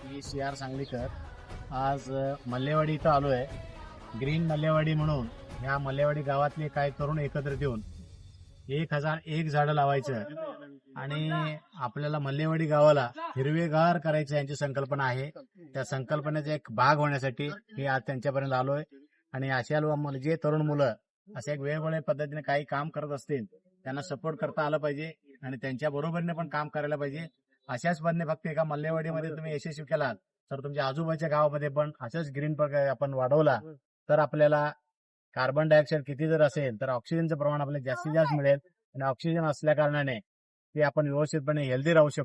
मी CR Sanglikar आज मल्लेवाडी इथं आलो आहे. ग्रीन मल्लेवाडी म्हणून या मल्लेवाडी गावातले काही तरुण एकत्रित येऊन 1001 झाडं लावायचं आणि आपल्याला मल्लेवाडी गावाला हिरवेगार करायचं यांची संकल्पना आहे. त्या संकल्पनेचा एक भाग होण्यासाठी मी आज त्यांच्यापर्यंत आलोय आणि अशा जे तरुण मुलं अशा एक वेगवेगळ्या पद्धतीने काही काम करत असतील त्यांना सपोर्ट करता आलं पाहिजे आणि त्यांच्या बरोबरीने पण काम करायला पाहिजे. अशाच पद्धतीने फक्त एका मल्लेवाडीमध्ये तुम्ही यशस्वी केलात तर तुमच्या आजूबाजूच्या गावामध्ये पण असंच ग्रीन आपण वाढवला तर आपल्याला कार्बन डायऑक्साईड किती जर असेल तर ऑक्सिजनचं प्रमाण आपल्याला जास्तीत जास्त मिळेल आणि ऑक्सिजन असल्या कारणाने ते आपण व्यवस्थितपणे हेल्दी राहू शकतो.